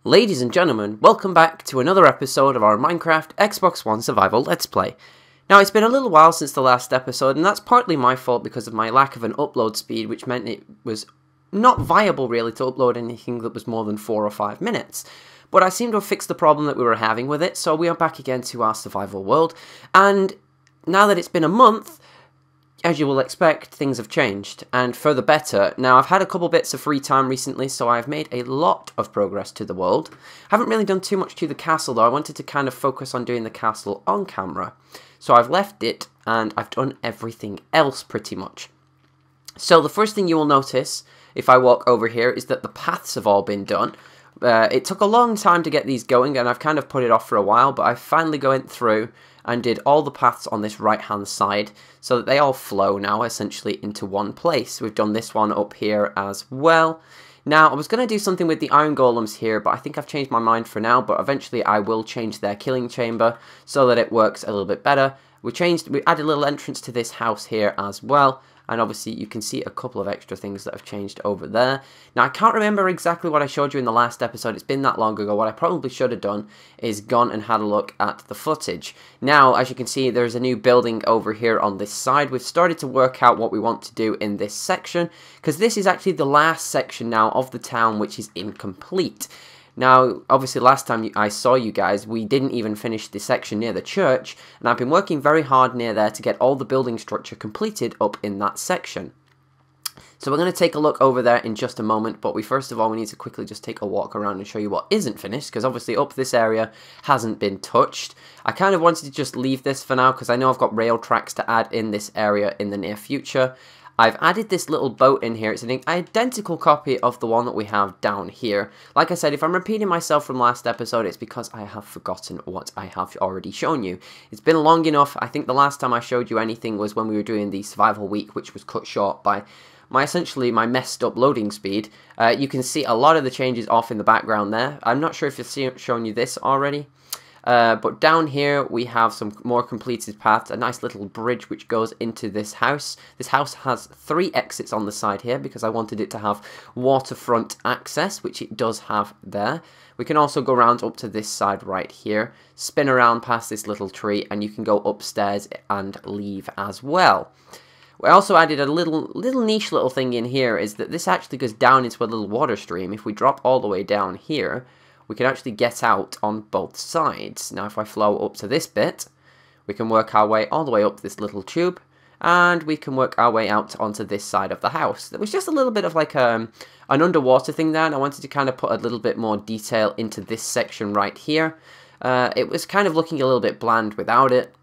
Ladies and gentlemen, welcome back to another episode of our Minecraft Xbox One Survival Let's Play. Now, it's been a little while since the last episode, and that's partly my fault because of my lack of an upload speed, which meant it was not viable, really, to upload anything that was more than 4 or 5 minutes. But I seem to have fixed the problem that we were having with it, so we are back again to our survival world, and now that it's been a month, as you will expect, things have changed, and for the better. Now, I've had a couple bits of free time recently, so I've made a lot of progress to the world. Haven't really done too much to the castle, though. I wanted to kind of focus on doing the castle on camera. So I've left it, and I've done everything else, pretty much. So the first thing you will notice, if I walk over here, is that the paths have all been done. It took a long time to get these going, and I've kind of put it off for a while, but I finally went through and did all the paths on this right hand side so that they all flow now essentially into one place. We've done this one up here as well. Now, I was going to do something with the iron golems here, but I think I've changed my mind for now, but eventually I will change their killing chamber so that it works a little bit better. We added a little entrance to this house here as well, and obviously you can see a couple of extra things that have changed over there. Now, I can't remember exactly what I showed you in the last episode. It's been that long ago. What I probably should have done is gone and had a look at the footage. Now, as you can see, there's a new building over here on this side. We've started to work out what we want to do in this section, because this is actually the last section now of the town which is incomplete. Now, obviously, last time I saw you guys, we didn't even finish the section near the church, and I've been working very hard near there to get all the building structure completed up in that section. So we're going to take a look over there in just a moment, but first of all, we need to quickly just take a walk around and show you what isn't finished, because obviously up this area hasn't been touched. I kind of wanted to just leave this for now, because I know I've got rail tracks to add in this area in the near future. I've added this little boat in here. It's an identical copy of the one that we have down here. Like I said, if I'm repeating myself from last episode, it's because I have forgotten what I have already shown you. It's been long enough. I think the last time I showed you anything was when we were doing the survival week, which was cut short by essentially my messed up loading speed. You can see a lot of the changes off in the background there. I'm not sure if I've shown you this already. But down here we have some more completed paths, a nice little bridge which goes into this house. This house has 3 exits on the side here because I wanted it to have waterfront access, which it does have there. We can also go around up to this side right here, spin around past this little tree, and you can go upstairs and leave as well. We also added a little niche little thing in here, is that this actually goes down into a little water stream. If we drop all the way down here, we can actually get out on both sides. Now, if I flow up to this bit, we can work our way all the way up this little tube, and we can work our way out onto this side of the house. There was just a little bit of like an underwater thing there, and I wanted to kind of put a little bit more detail into this section right here. It was kind of looking a little bit bland without it.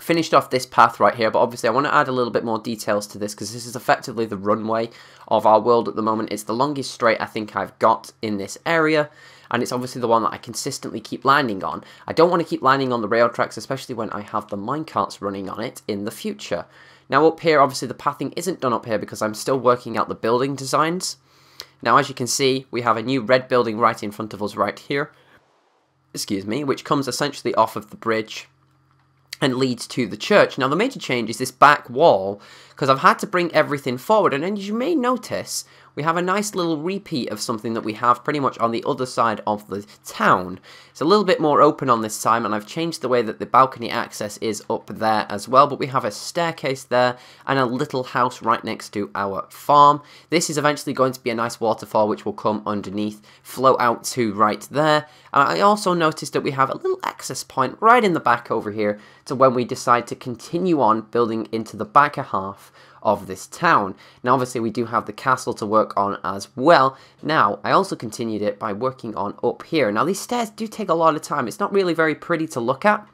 Finished off this path right here, but obviously I want to add a little bit more details to this because this is effectively the runway of our world at the moment. It's the longest straight I think I've got in this area, and it's obviously the one that I consistently keep landing on. I don't want to keep landing on the rail tracks, especially when I have the minecarts running on it in the future. Now up here, obviously the pathing isn't done up here because I'm still working out the building designs. Now as you can see, we have a new red building right in front of us right here, excuse me, which comes essentially off of the bridge and leads to the church. Now the major change is this back wall, because I've had to bring everything forward, and as you may notice, we have a nice little repeat of something that we have pretty much on the other side of the town. It's a little bit more open on this time, and I've changed the way that the balcony access is up there as well, but we have a staircase there and a little house right next to our farm. This is eventually going to be a nice waterfall which will come underneath, flow out to right there. I also noticed that we have a little access point right in the back over here to when we decide to continue on building into the back half of this town. Now obviously we do have the castle to work on as well. Now I also continued it by working on up here. Now these stairs do take a lot of time. It's not really very pretty to look at,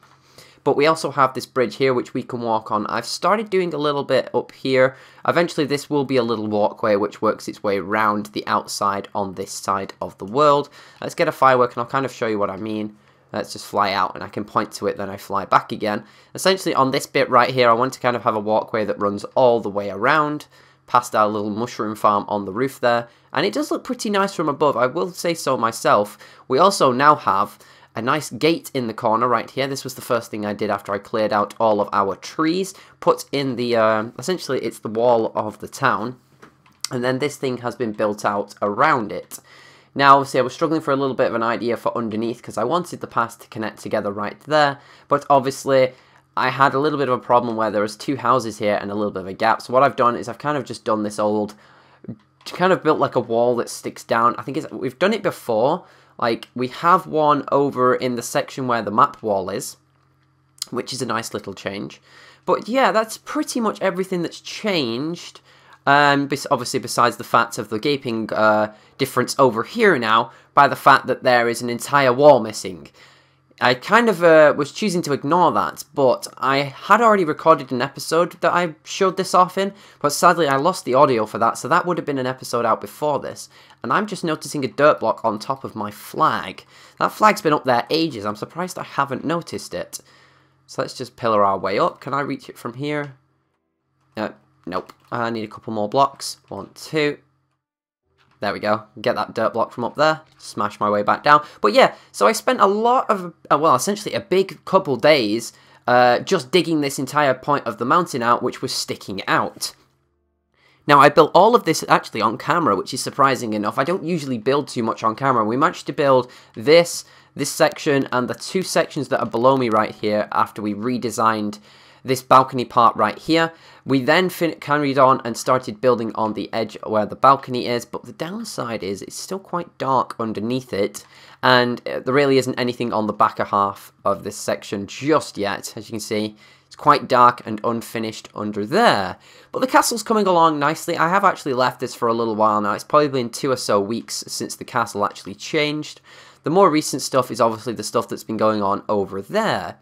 but we also have this bridge here which we can walk on. I've started doing a little bit up here. Eventually this will be a little walkway which works its way around the outside on this side of the world. Let's get a firework and I'll kind of show you what I mean. Let's just fly out and I can point to it, then I fly back again. Essentially on this bit right here, I want to kind of have a walkway that runs all the way around, past our little mushroom farm on the roof there. And it does look pretty nice from above, I will say so myself. We also now have a nice gate in the corner right here. This was the first thing I did after I cleared out all of our trees. Put in the, essentially it's the wall of the town. And then this thing has been built out around it. Now, obviously, I was struggling for a little bit of an idea for underneath because I wanted the paths to connect together right there, but obviously I had a little bit of a problem where there was 2 houses here and a little bit of a gap. So what I've done is I've kind of just done this old, kind of built like a wall that sticks down. I think we've done it before. Like, we have one over in the section where the map wall is, which is a nice little change. But yeah, that's pretty much everything that's changed. Obviously, besides the fact of the gaping difference over here now, by the fact that there is an entire wall missing. I kind of was choosing to ignore that, but I had already recorded an episode that I showed this off in, but sadly I lost the audio for that, so that would have been an episode out before this. And I'm just noticing a dirt block on top of my flag. That flag's been up there ages. I'm surprised I haven't noticed it. So let's just pillar our way up. Can I reach it from here? Nope. I need a couple more blocks. 1, 2. There we go. Get that dirt block from up there. Smash my way back down. But yeah, so I spent a lot of, well, essentially a big couple days just digging this entire point of the mountain out, which was sticking out. Now, I built all of this actually on camera, which is surprising enough. I don't usually build too much on camera. We managed to build this section, and the 2 sections that are below me right here after we redesigned this balcony part right here. We then carried on and started building on the edge where the balcony is, but the downside is it's still quite dark underneath it, and there really isn't anything on the back half of this section just yet. As you can see, it's quite dark and unfinished under there. But the castle's coming along nicely. I have actually left this for a little while now. It's probably been 2 or so weeks since the castle actually changed. The more recent stuff is obviously the stuff that's been going on over there.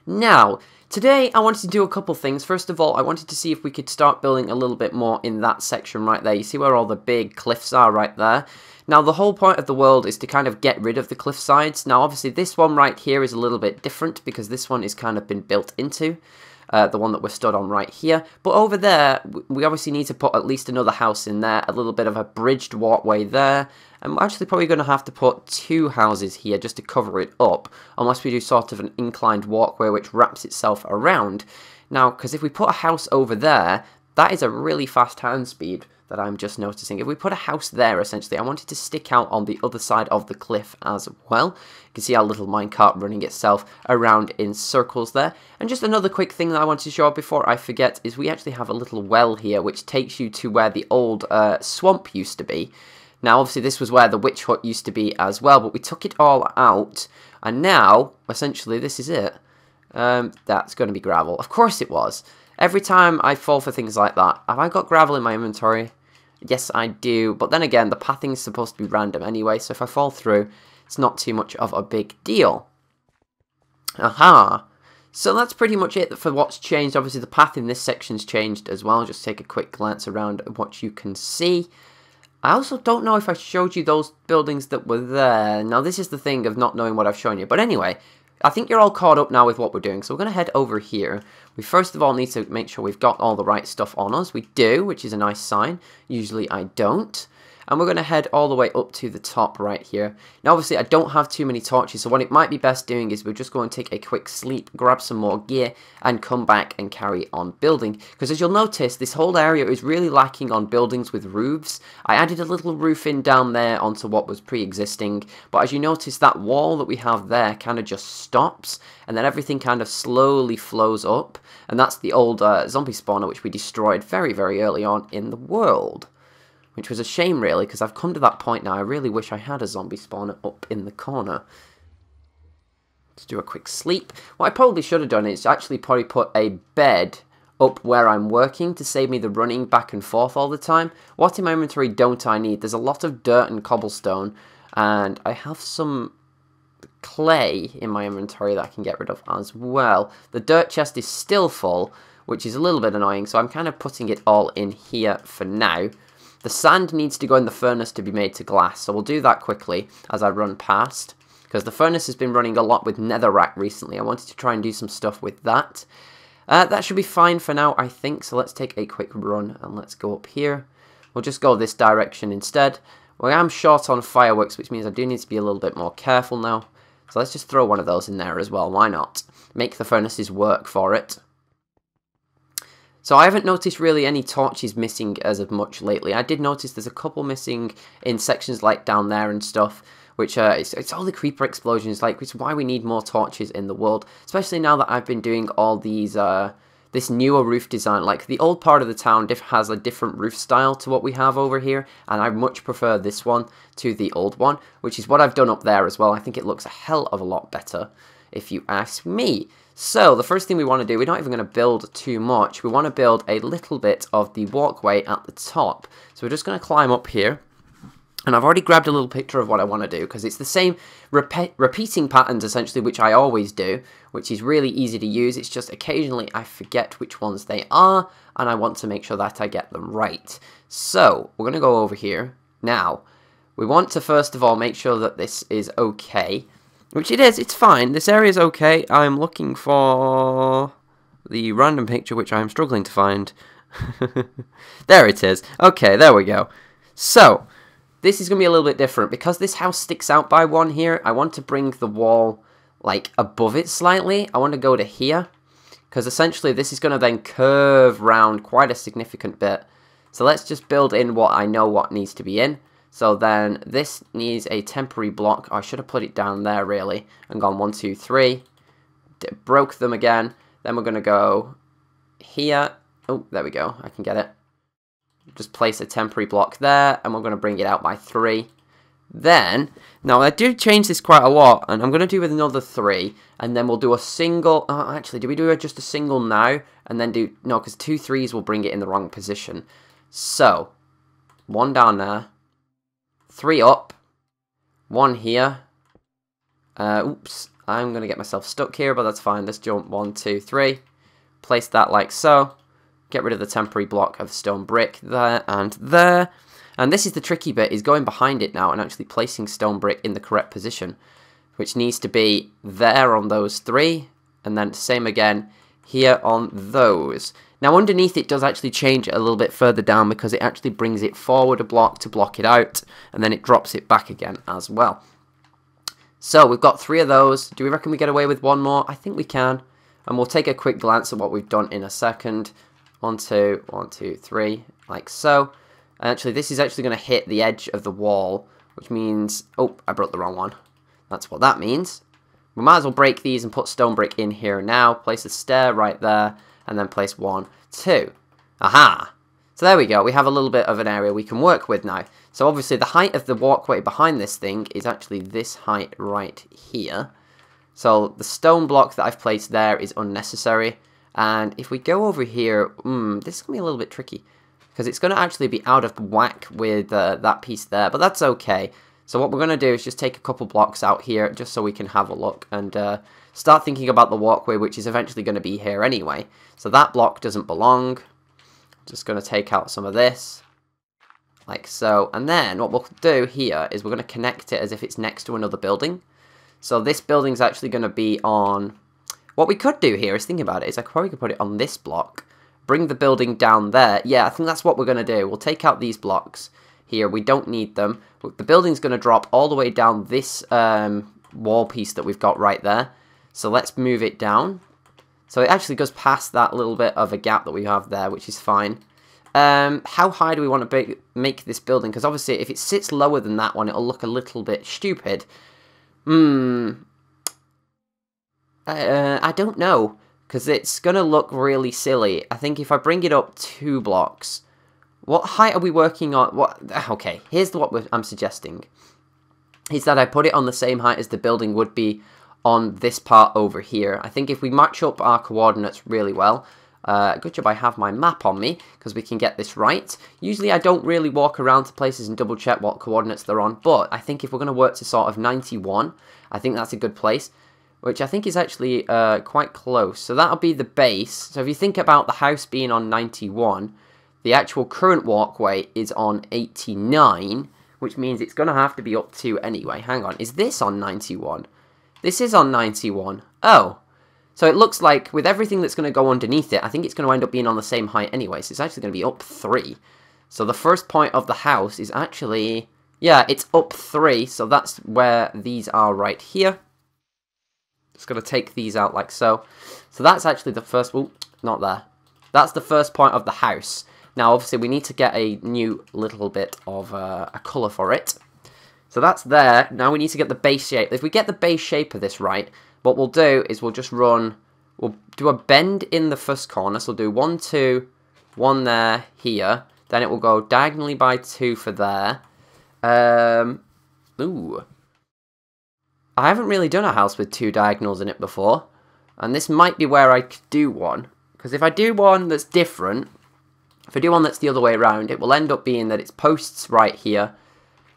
Now, today I wanted to do a couple things. First of all, I wanted to see if we could start building a little bit more in that section right there. You see where all the big cliffs are right there? Now, the whole point of the world is to kind of get rid of the cliff sides. Now, obviously, this one right here is a little bit different because this one is kind of been built into. The one that we're stood on right here. But over there, we obviously need to put at least another house in there, a little bit of a bridged walkway there. And we're actually probably going to have to put 2 houses here just to cover it up, unless we do sort of an inclined walkway which wraps itself around. Now, because if we put a house over there, that is a really fast hand speed that I'm just noticing. If we put a house there, essentially, I wanted to stick out on the other side of the cliff as well. You can see our little minecart running itself around in circles there. And just another quick thing that I wanted to show before I forget is we actually have a little well here which takes you to where the old swamp used to be. Now, obviously, this was where the witch hut used to be as well, but we took it all out, and now, essentially, this is it. That's going to be gravel. Of course it was. Every time I fall for things like that, have I got gravel in my inventory? Yes, I do, but then again, the pathing is supposed to be random anyway, so if I fall through, it's not too much of a big deal. Aha! So that's pretty much it for what's changed. Obviously, the path in this section's changed as well. Just take a quick glance around at what you can see. I also don't know if I showed you those buildings that were there. Now, this is the thing of not knowing what I've shown you. But anyway, I think you're all caught up now with what we're doing. So we're going to head over here. We first of all need to make sure we've got all the right stuff on us. We do, which is a nice sign. Usually I don't. And we're going to head all the way up to the top right here. Now, obviously, I don't have too many torches, so what it might be best doing is we're just going to take a quick sleep, grab some more gear, and come back and carry on building. Because as you'll notice, this whole area is really lacking on buildings with roofs. I added a little roof in down there onto what was pre-existing, but as you notice, that wall that we have there kind of just stops, and then everything kind of slowly flows up, and that's the old zombie spawner which we destroyed very, very early on in the world. Which was a shame, really, because I've come to that point now. I really wish I had a zombie spawner up in the corner. Let's do a quick sleep. What I probably should have done is actually probably put a bed up where I'm working to save me the running back and forth all the time. What in my inventory don't I need? There's a lot of dirt and cobblestone, and I have some clay in my inventory that I can get rid of as well. The dirt chest is still full, which is a little bit annoying, so I'm kind of putting it all in here for now. The sand needs to go in the furnace to be made to glass, so we'll do that quickly as I run past, because the furnace has been running a lot with netherrack recently. I wanted to try and do some stuff with that. That should be fine for now, I think, so let's take a quick run and let's go up here. We'll just go this direction instead. Well, I am short on fireworks, which means I do need to be a little bit more careful now. So let's just throw one of those in there as well, why not? Make the furnaces work for it. So I haven't noticed really any torches missing as of much lately. I did notice there's a couple missing in sections like down there and stuff, which it's all the creeper explosions, like, which is why we need more torches in the world, especially now that I've been doing all these, this newer roof design. Like, the old part of the town has a different roof style to what we have over here, and I much prefer this one to the old one, which is what I've done up there as well. I think it looks a hell of a lot better, if you ask me. So, the first thing we want to do, we're not even going to build too much. We want to build a little bit of the walkway at the top. So, we're just going to climb up here. And I've already grabbed a little picture of what I want to do, because it's the same repeating patterns, essentially, which I always do, which is really easy to use. It's just occasionally I forget which ones they are, and I want to make sure that I get them right. So, we're going to go over here. Now, we want to, first of all, make sure that this is okay. Which it is, it's fine. This area is okay. I'm looking for the random picture, which I'm struggling to find. There it is. Okay, there we go. So, this is going to be a little bit different. Because this house sticks out by one here, I want to bring the wall, like, above it slightly. I want to go to here. Because essentially, this is going to then curve round quite a significant bit. So, let's just build in what I know what needs to be in. So then this needs a temporary block. I should have put it down there really and gone 1, 2, 3. Broke them again. Then we're going to go here. Oh, there we go. I can get it. Just place a temporary block there, and we're going to bring it out by 3. Then, now I do change this quite a lot, and I'm going to do with another 3, and then we'll do a single. Actually, do we do just a single now, and then do no? Because 2 3s will bring it in the wrong position. So 1 down there. 3 up, 1 here. Oops, I'm going to get myself stuck here, but that's fine. Let's jump 1, 2, 3. Place that like so. Get rid of the temporary block of stone brick there and there. And this is the tricky bit, is going behind it now and actually placing stone brick in the correct position, which needs to be there on those 3, and then same again here on those. Now underneath it does actually change a little bit further down, because it actually brings it forward a block to block it out, and then it drops it back again as well. So we've got 3 of those. Do we reckon we get away with 1 more? I think we can. And we'll take a quick glance at what we've done in a second. 1, 2, 1, 2, 3, like so. And actually this is actually going to hit the edge of the wall, which means, oh, I broke the wrong one. That's what that means. We might as well break these and put stone brick in here now. Place a stair right there. And then place 1, 2. Aha! So there we go. We have a little bit of an area we can work with now. So obviously the height of the walkway behind this thing is actually this height right here. So the stone block that I've placed there is unnecessary. And if we go over here, this is going to be a little bit tricky, because it's going to actually be out of whack with that piece there. But that's okay. So what we're going to do is just take a couple blocks out here just so we can have a look and start thinking about the walkway, which is eventually going to be here anyway. So that block doesn't belong. Just going to take out some of this, like so. And then what we'll do here is we're going to connect it as if it's next to another building. So this building's actually going to be on... What we could do here is, think about it, is I probably could put it on this block, bring the building down there. Yeah, I think that's what we're going to do. We'll take out these blocks here. We don't need them. The building's going to drop all the way down this wall piece that we've got right there. So let's move it down. So it actually goes past that little bit of a gap that we have there, which is fine. How high do we want to make this building? Because obviously if it sits lower than that one, it'll look a little bit stupid. I don't know, because it's going to look really silly. I think if I bring it up 2 blocks, what height are we working on? Okay, here's what I'm suggesting. Is that I put it on the same height as the building would be on this part over here. I think if we match up our coordinates really well, good job I have my map on me, because we can get this right. Usually I don't really walk around to places and double check what coordinates they're on, but I think if we're going to work to sort of 91, I think that's a good place, which I think is actually quite close. So that'll be the base. So if you think about the house being on 91, the actual current walkway is on 89, which means it's going to have to be up to anyway. Hang on, is this on 91? This is on 91. Oh, so it looks like with everything that's going to go underneath it, I think it's going to end up being on the same height anyway. So it's actually going to be up 3. So the first point of the house is actually, yeah, it's up 3. So that's where these are right here. Just going to take these out like so. So that's actually the first, well, not there. That's the first point of the house. Now, obviously, we need to get a new little bit of a colour for it. So that's there. Now we need to get the base shape. If we get the base shape of this right, what we'll do is we'll just run... We'll do a bend in the first corner. So we'll do 1, 2, 1 there, here. Then it will go diagonally by 2 for there. Ooh. I haven't really done a house with 2 diagonals in it before. And this might be where I could do one. Because if I do one that's different, if I do one that's the other way around, it will end up being that it's posts right here.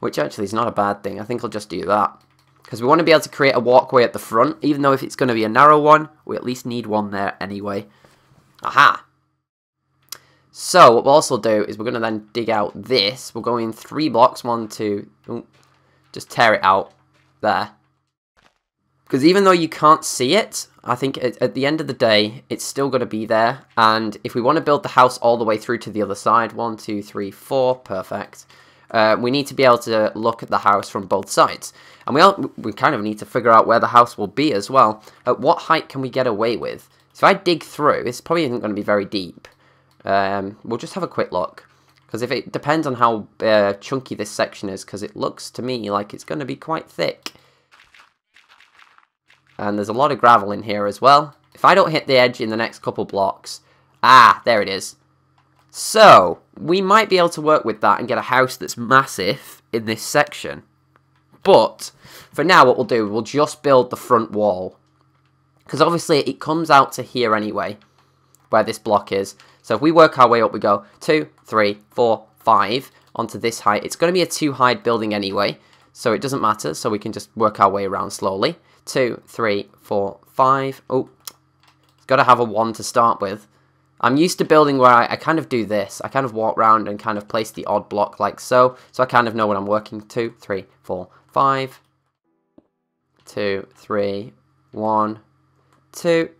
Which actually is not a bad thing. I think I'll just do that. Because we want to be able to create a walkway at the front. Even though if it's going to be a narrow one, we at least need one there anyway. Aha! So, what we'll also do is we're going to then dig out this. We'll go in 3 blocks. 1, 2... Ooh, just tear it out. There. Because even though you can't see it, I think at the end of the day, it's still going to be there. And if we want to build the house all the way through to the other side... 1, 2, 3, 4... Perfect. We need to be able to look at the house from both sides. And we kind of need to figure out where the house will be as well. At what height can we get away with? So if I dig through, this probably isn't going to be very deep. We'll just have a quick look. Because if it depends on how chunky this section is, because it looks to me like it's going to be quite thick. And there's a lot of gravel in here as well. If I don't hit the edge in the next couple blocks... Ah, there it is. So, we might be able to work with that and get a house that's massive in this section. But, for now, what we'll do, we'll just build the front wall. Because obviously, it comes out to here anyway, where this block is. So, if we work our way up, we go 2, 3, 4, 5 onto this height. It's going to be a 2-high building anyway, so it doesn't matter. So, we can just work our way around slowly. 2, 3, 4, 5. Oh, it's got to have a 1 to start with. I'm used to building where I kind of do this. I kind of walk around and kind of place the odd block like so. So I kind of know when I'm working. 2, 3, 4, 5. 2, 3, 1, 2.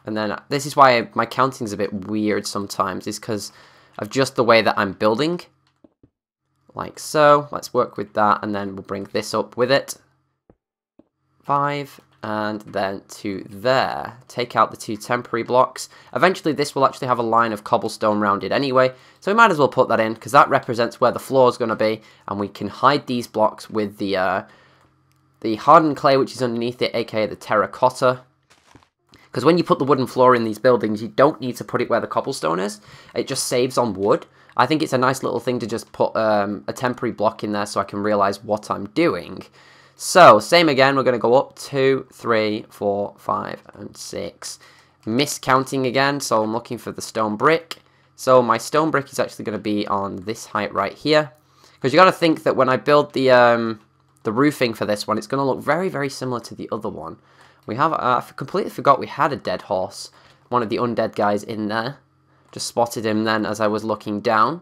And then this is why my counting's a bit weird sometimes. Is because of just the way that I'm building. Like so. Let's work with that. And then we'll bring this up with it. 5. And then to there. Take out the 2 temporary blocks. Eventually this will actually have a line of cobblestone around it anyway. So we might as well put that in, because that represents where the floor is going to be. And we can hide these blocks with the hardened clay, which is underneath it, aka the terracotta. Because when you put the wooden floor in these buildings, you don't need to put it where the cobblestone is. It just saves on wood. I think it's a nice little thing to just put a temporary block in there so I can realise what I'm doing. So, same again, we're going to go up 2, 3, 4, 5, and 6. Miscounting again, so I'm looking for the stone brick. So my stone brick is actually going to be on this height right here. Because you got to think that when I build the roofing for this one, it's going to look very, very similar to the other one. We have, I completely forgot we had a dead horse. One of the undead guys in there. Just spotted him then as I was looking down.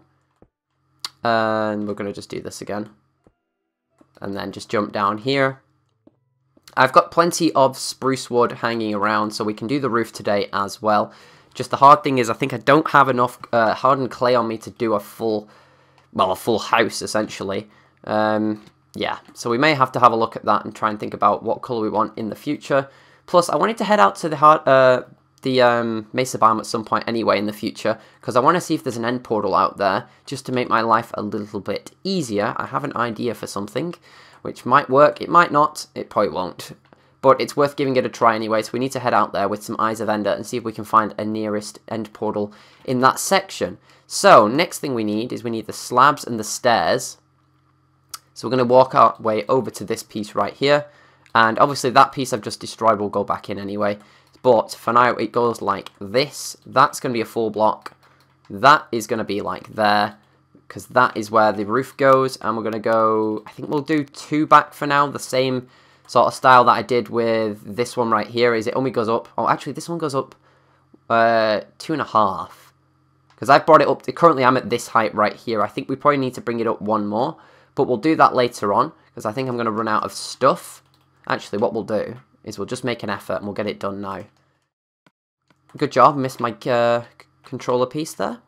And we're going to just do this again. And then just jump down here. I've got plenty of spruce wood hanging around, so we can do the roof today as well. Just the hard thing is I think I don't have enough hardened clay on me to do a full house, essentially. Yeah, so we may have to have a look at that and try and think about what colour we want in the future. Plus, I wanted to head out to the Mesa Biome at some point anyway in the future, because I want to see if there's an end portal out there, just to make my life a little bit easier. I have an idea for something, which might work, it might not, it probably won't. But it's worth giving it a try anyway, so we need to head out there with some Eyes of Ender and see if we can find a nearest end portal in that section. So, next thing we need is we need the slabs and the stairs. So we're going to walk our way over to this piece right here. And obviously that piece I've just destroyed will go back in anyway. But for now it goes like this. That's going to be a full block. That is going to be like there. Because that is where the roof goes. And we're going to go, I think we'll do 2 back for now. The same sort of style that I did with this one right here. Is it only goes up. Oh, actually this one goes up 2.5. Because I've brought it up. Currently I'm at this height right here. I think we probably need to bring it up 1 more. But we'll do that later on, because I think I'm going to run out of stuff. Actually, what we'll do is we'll just make an effort and we'll get it done now. Good job, missed my controller piece there.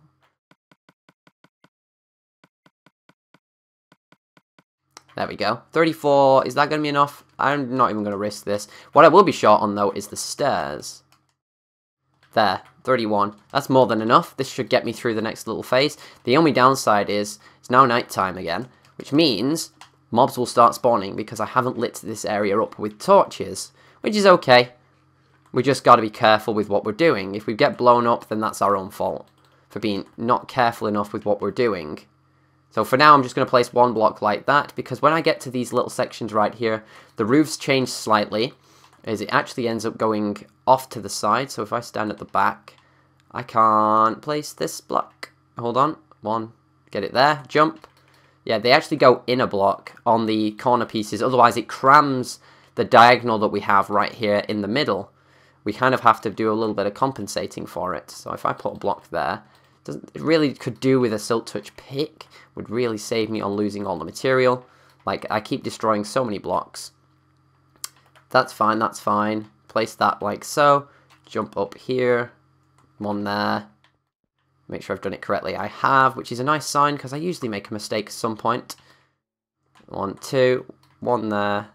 There we go. 34, is that going to be enough? I'm not even going to risk this. What I will be short on, though, is the stairs. There, 31. That's more than enough. This should get me through the next little phase. The only downside is it's now nighttime again, which means mobs will start spawning because I haven't lit this area up with torches, which is okay. We just got to be careful with what we're doing. If we get blown up, then that's our own fault for being not careful enough with what we're doing. So for now, I'm just going to place one block like that, because when I get to these little sections right here, the roofs change slightly, as it actually ends up going off to the side. So if I stand at the back, I can't place this block. Hold on. One. Get it there. Jump. Yeah, they actually go in a block on the corner pieces. Otherwise, it crams the diagonal that we have right here in the middle. We kind of have to do a little bit of compensating for it. So if I put a block there, it really could do with a Silk Touch pick. Would really save me on losing all the material. Like, I keep destroying so many blocks. That's fine, that's fine. Place that like so. Jump up here. One there. Make sure I've done it correctly. I have, which is a nice sign, because I usually make a mistake at some point. 1, 2. One there.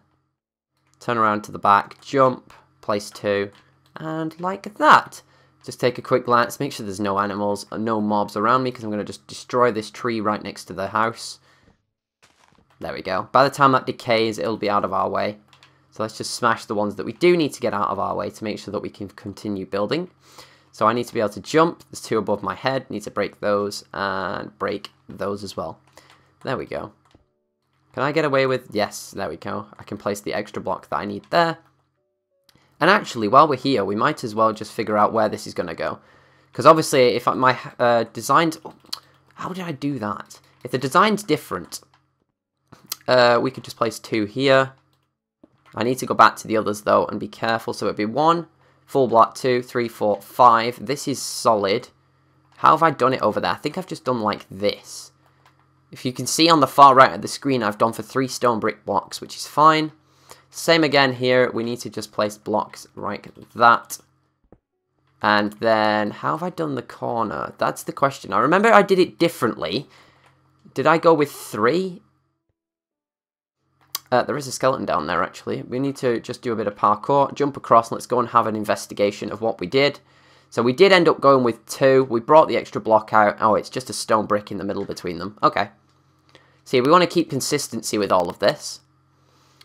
Turn around to the back. Jump. Place 2. And like that. Just take a quick glance, make sure there's no animals, no mobs around me, because I'm going to just destroy this tree right next to the house. There we go. By the time that decays, it'll be out of our way. So let's just smash the ones that we do need to get out of our way to make sure that we can continue building. So I need to be able to jump. There's 2 above my head. Need to break those and break those as well. There we go. Can I get away with... Yes, there we go. I can place the extra block that I need there. And actually, while we're here, we might as well just figure out where this is going to go. Because obviously, if my design's... How did I do that? If the design's different, we could just place 2 here. I need to go back to the others, though, and be careful. So it'd be 1, full block, 2, 3, 4, 5. This is solid. How have I done it over there? I think I've just done like this. If you can see on the far right of the screen, I've done for 3 stone brick blocks, which is fine. Same again here, we need to just place blocks like that. And then, how have I done the corner? That's the question. I remember I did it differently. Did I go with 3? There is a skeleton down there, actually. We need to just do a bit of parkour, jump across, and let's go and have an investigation of what we did. So we did end up going with 2. We brought the extra block out. Oh, it's just a stone brick in the middle between them. Okay. See, we want to keep consistency with all of this.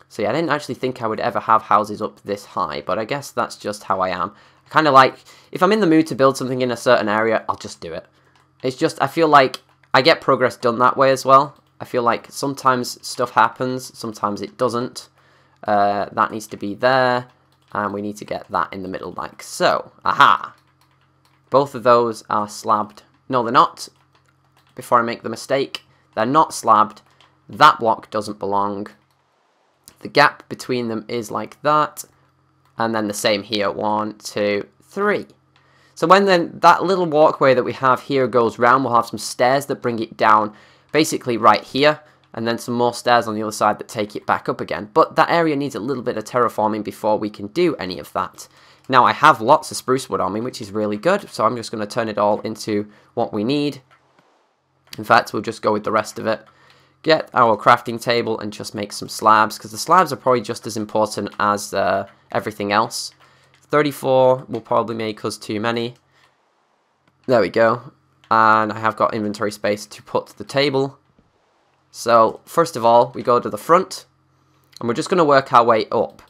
So yeah, I didn't actually think I would ever have houses up this high, but I guess that's just how I am. I kind of like, if I'm in the mood to build something in a certain area, I'll just do it. It's just, I feel like I get progress done that way as well. I feel like sometimes stuff happens, sometimes it doesn't. That needs to be there, and we need to get that in the middle like so. Aha! Both of those are slabbed. No, they're not. Before I make the mistake, they're not slabbed. That block doesn't belong. The gap between them is like that, and then the same here, 1, 2, 3. So when then that little walkway that we have here goes round, we'll have some stairs that bring it down basically right here, and then some more stairs on the other side that take it back up again. But that area needs a little bit of terraforming before we can do any of that. Now I have lots of spruce wood on me, which is really good, so I'm just going to turn it all into what we need. In fact, we'll just go with the rest of it. Get our crafting table and just make some slabs, because the slabs are probably just as important as everything else. 34 will probably make us too many. There we go. And I have got inventory space to put the table. So first of all, we go to the front, and we're just going to work our way up.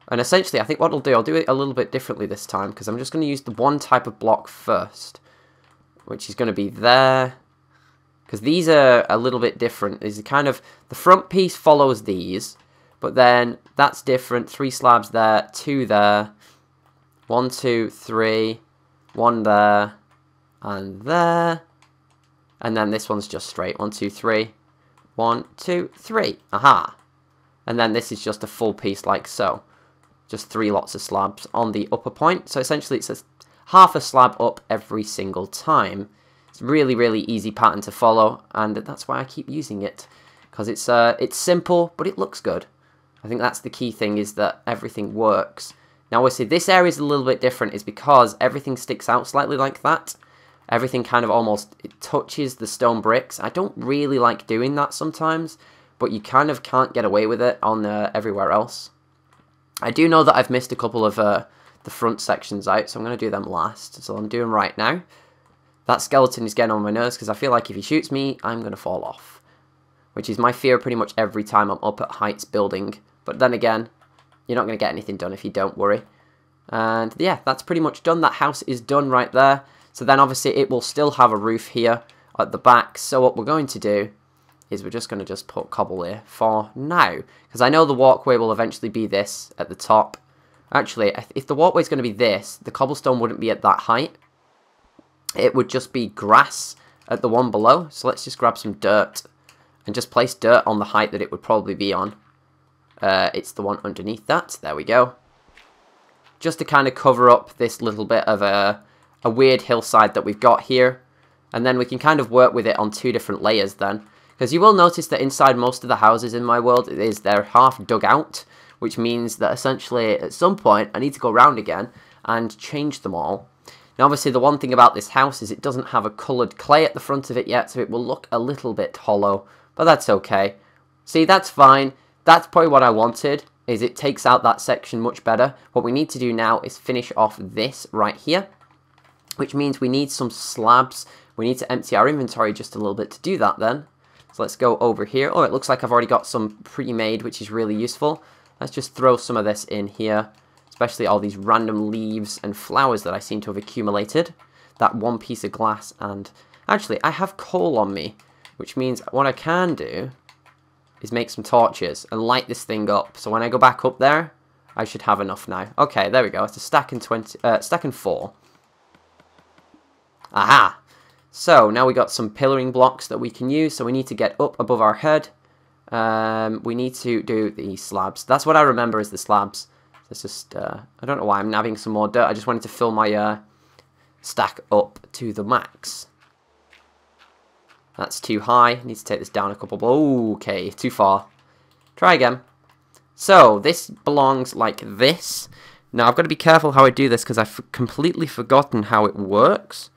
And essentially, I think what I'll do it a little bit differently this time, because I'm just going to use the one type of block first, which is going to be there. Because these are a little bit different. These are kind of, the front piece follows these, but then that's different. 3 slabs there, 2 there, 1, 2, 3, 1 there, and there. And then this one's just straight. 1, 2, 3, 1, 2, 3. Aha. And then this is just a full piece like so. Just 3 lots of slabs on the upper point. So essentially it's a half a slab up every single time. It's really, really easy pattern to follow, and that's why I keep using it, because it's simple, but it looks good. I think that's the key thing, is that everything works. Now, obviously, this area is a little bit different, is because everything sticks out slightly like that. Everything kind of almost touches the stone bricks. I don't really like doing that sometimes, but you kind of can't get away with it on everywhere else. I do know that I've missed a couple of the the front sections out, so I'm going to do them last. So I'm doing right now. That skeleton is getting on my nerves because I feel like if he shoots me, I'm going to fall off. Which is my fear pretty much every time I'm up at heights building. But then again, you're not going to get anything done if you don't worry. And yeah, that's pretty much done. That house is done right there. So then obviously it will still have a roof here at the back. So what we're going to do is we're just going to just put cobble here for now. Because I know the walkway will eventually be this at the top. Actually, if the walkway is going to be this, the cobblestone wouldn't be at that height. It would just be grass at the one below. So let's just grab some dirt and just place dirt on the height that it would probably be on. It's the one underneath that. There we go. Just to kind of cover up this little bit of a weird hillside that we've got here. And then we can kind of work with it on 2 different layers then. Because you will notice that inside most of the houses in my world, they're half dug out. Which means that essentially at some point I need to go around again and change them all. Now obviously the one thing about this house is it doesn't have a coloured clay at the front of it yet. So it will look a little bit hollow. But that's okay. See, that's fine. That's probably what I wanted. Is it takes out that section much better. What we need to do now is finish off this right here. Which means we need some slabs. We need to empty our inventory just a little bit to do that then. So let's go over here. Oh, it looks like I've already got some pre-made, which is really useful. Let's just throw some of this in here. Especially all these random leaves and flowers that I seem to have accumulated. That one piece of glass and... Actually, I have coal on me. Which means what I can do is make some torches and light this thing up. So when I go back up there, I should have enough now. Okay, there we go. It's a stack and 4. Aha! So now we got some pillaring blocks that we can use. So we need to get up above our head. We need to do the slabs. That's what I remember as the slabs. It's just, I don't know why I'm nabbing some more dirt. I just wanted to fill my stack up to the max. That's too high. I need to take this down a couple. Okay, too far. Try again. So, this belongs like this. Now, I've got to be careful how I do this because I've completely forgotten how it works.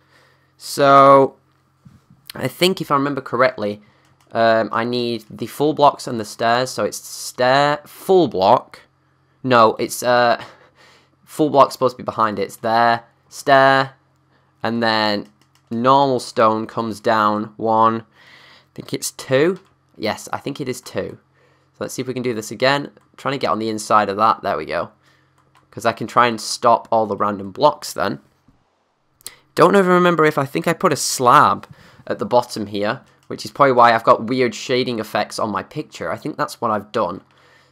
So, I think if I remember correctly, I need the full blocks and the stairs. So, it's stair, full block. No, it's full block supposed to be behind it. It's there, stair, and then... normal stone comes down 1, I think it's 2. Yes, I think it is 2. So let's see if we can do this again. I'm trying to get on the inside of that. There we go. Because I can try and stop all the random blocks then. Don't even remember if I think I put a slab at the bottom here. Which is probably why I've got weird shading effects on my picture. I think that's what I've done.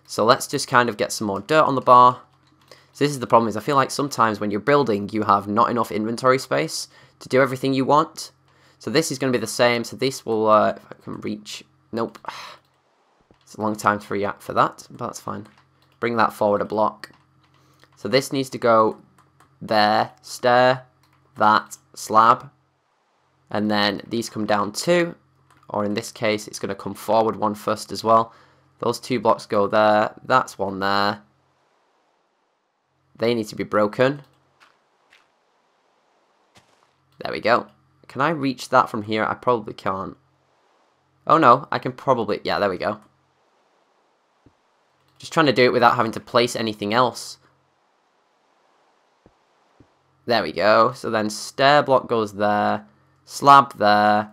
So let's just kind of get some more dirt on the bar. So this is the problem, is I feel like sometimes when you're building, you have not enough inventory space to do everything you want. So this is going to be the same. So this will, if I can reach, nope. It's a long time for that, but that's fine. Bring that forward a block. So this needs to go there, stair, that, slab. And then these come down 2. Or in this case, it's going to come forward 1 first as well. Those 2 blocks go there. That's 1 there. They need to be broken. There we go. Can I reach that from here? I probably can't. Oh no, I can probably... yeah, there we go. Just trying to do it without having to place anything else. There we go. So then stair block goes there. Slab there.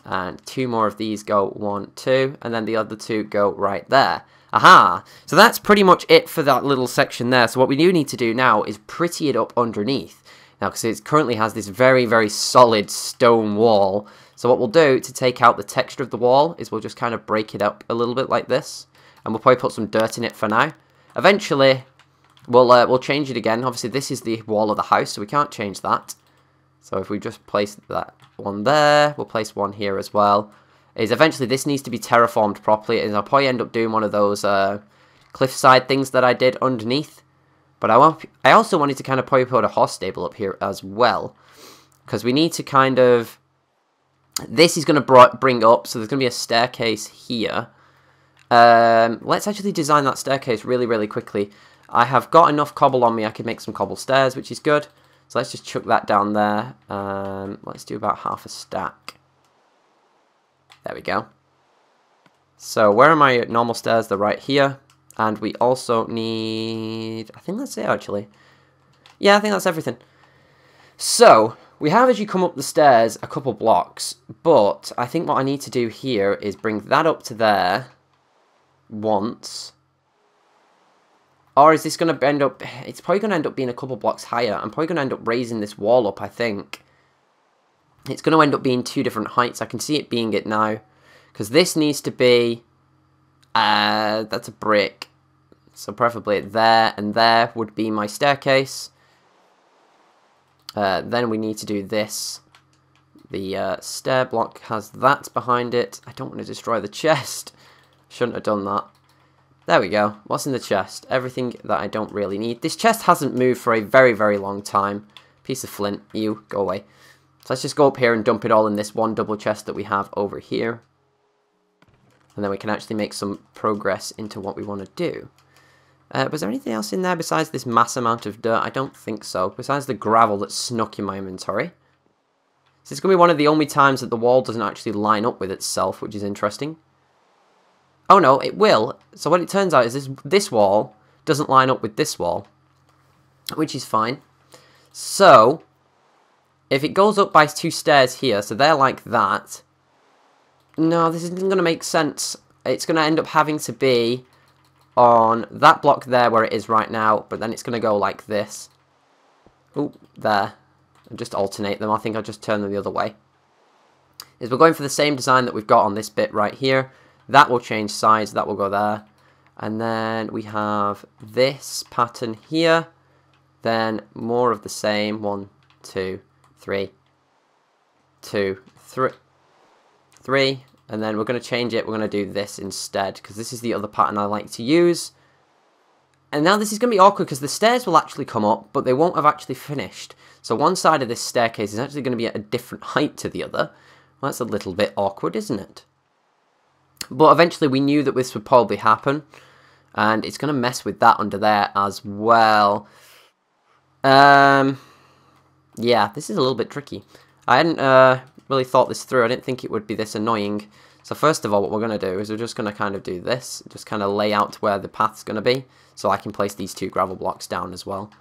And 2 more of these go 1, 2. And then the other 2 go right there. Aha! So that's pretty much it for that little section there. So what we do need to do now is pretty it up underneath. Now, because it currently has this very, very solid stone wall. So what we'll do to take out the texture of the wall is we'll just kind of break it up a little bit like this. And we'll probably put some dirt in it for now. Eventually, we'll change it again. Obviously, this is the wall of the house, so we can't change that. So if we just place that one there, we'll place one here as well. Is eventually this needs to be terraformed properly, and I'll probably end up doing one of those cliffside things that I did underneath. But I also wanted to kind of probably put a horse stable up here as well. Because we need to kind of... this is going to bring up, so there's going to be a staircase here. Let's actually design that staircase really, really quickly. I have got enough cobble on me, I could make some cobble stairs, which is good. So let's just chuck that down there. Let's do about half a stack. There we go. So where are my normal stairs? They're right here. And we also need... I think that's it, actually. Yeah, I think that's everything. So, we have, as you come up the stairs, a couple blocks, but I think what I need to do here is bring that up to there once. Or is this going to end up... It's probably going to end up being a couple blocks higher. I'm probably going to end up raising this wall up, I think. It's going to end up being 2 different heights. I can see it being it now. Because this needs to be... that's a brick. So preferably there and there would be my staircase. Then we need to do this. The stair block has that behind it. I don't want to destroy the chest. Shouldn't have done that. There we go. What's in the chest? Everything that I don't really need. This chest hasn't moved for a very, very long time. Piece of flint. You, go away. So let's just go up here and dump it all in this one double chest that we have over here. And then we can actually make some progress into what we want to do. Was there anything else in there besides this mass amount of dirt? I don't think so. Besides the gravel that's snuck in my inventory. So it's going to be one of the only times that the wall doesn't actually line up with itself, which is interesting. Oh no, it will. So what it turns out is this wall doesn't line up with this wall, which is fine. So, if it goes up by 2 stairs here, so they're like that. No, this isn't going to make sense. It's going to end up having to be on that block there where it is right now, but then it's going to go like this. Oh, there. And just alternate them. I think I'll just turn them the other way. We're going for the same design that we've got on this bit right here. That will change sides, that will go there. And then we have this pattern here. Then more of the same. 1, 2, 3. 2, 3. 3. And then we're going to change it. We're going to do this instead, because this is the other pattern I like to use. And now this is going to be awkward, because the stairs will actually come up, but they won't have actually finished. So one side of this staircase is actually going to be at a different height to the other. Well, that's a little bit awkward, isn't it? But eventually we knew that this would probably happen. And it's going to mess with that under there as well. Yeah, this is a little bit tricky. I hadn't really thought this through. I didn't think it would be this annoying. So first of all, what we're going to do is we're just going to kind of do this. Just kind of lay out where the path's going to be. So I can place these 2 gravel blocks down as well.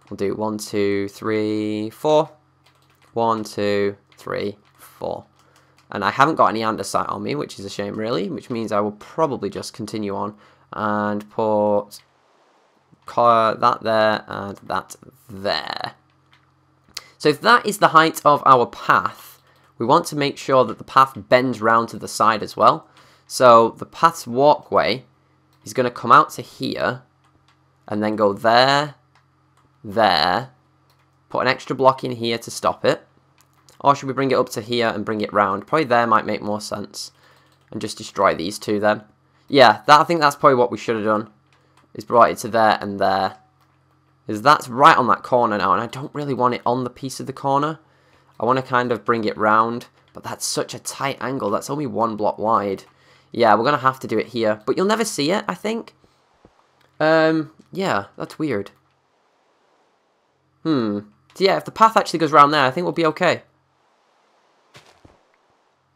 We'll do 1, 2, 3, 4. 1, 2, 3, 4. And I haven't got any andesite on me, which is a shame really, which means I will probably just continue on and put that there and that there. So if that is the height of our path, we want to make sure that the path bends round to the side as well. So the path's walkway is going to come out to here and then go there, there, put an extra block in here to stop it. Or should we bring it up to here and bring it round? Probably there might make more sense. And just destroy these 2 then. Yeah, I think that's probably what we should have done. Is brought it to there and there. Because that's right on that corner now. And I don't really want it on the piece of the corner. I want to kind of bring it round. But that's such a tight angle. That's only 1 block wide. Yeah, we're going to have to do it here. But you'll never see it, I think. Yeah, that's weird. So yeah, if the path actually goes round there, I think we'll be okay.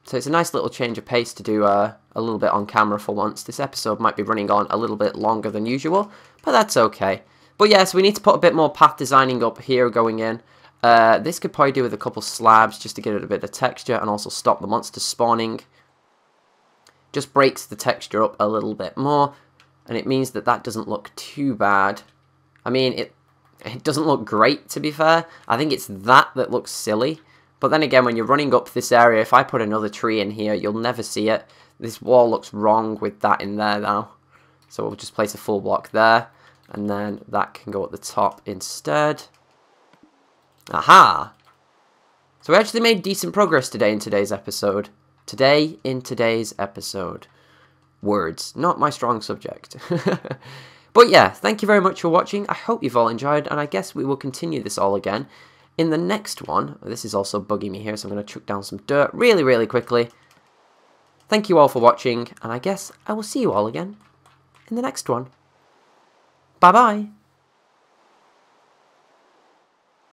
So it's a nice little change of pace to do a little bit on camera for once. This episode might be running on a little bit longer than usual, but that's okay. But yeah, so we need to put a bit more path designing up here going in. This could probably do with a couple slabs just to give it a bit of texture and also stop the monsters spawning. Just breaks the texture up a little bit more, and it means that that doesn't look too bad. I mean, it doesn't look great, to be fair. I think it's that looks silly. But then again, when you're running up this area, if I put another tree in here, you'll never see it. This wall looks wrong with that in there now. So we'll just place a full block there. And then that can go at the top instead. Aha! So we actually made decent progress today in today's episode. Words, not my strong subject. But yeah, thank you very much for watching. I hope you've all enjoyed, and I guess we will continue this all again in the next one. This is also bugging me here, so I'm going to chuck down some dirt really, really quickly. Thank you all for watching, and I guess I will see you all again in the next one. Bye-bye.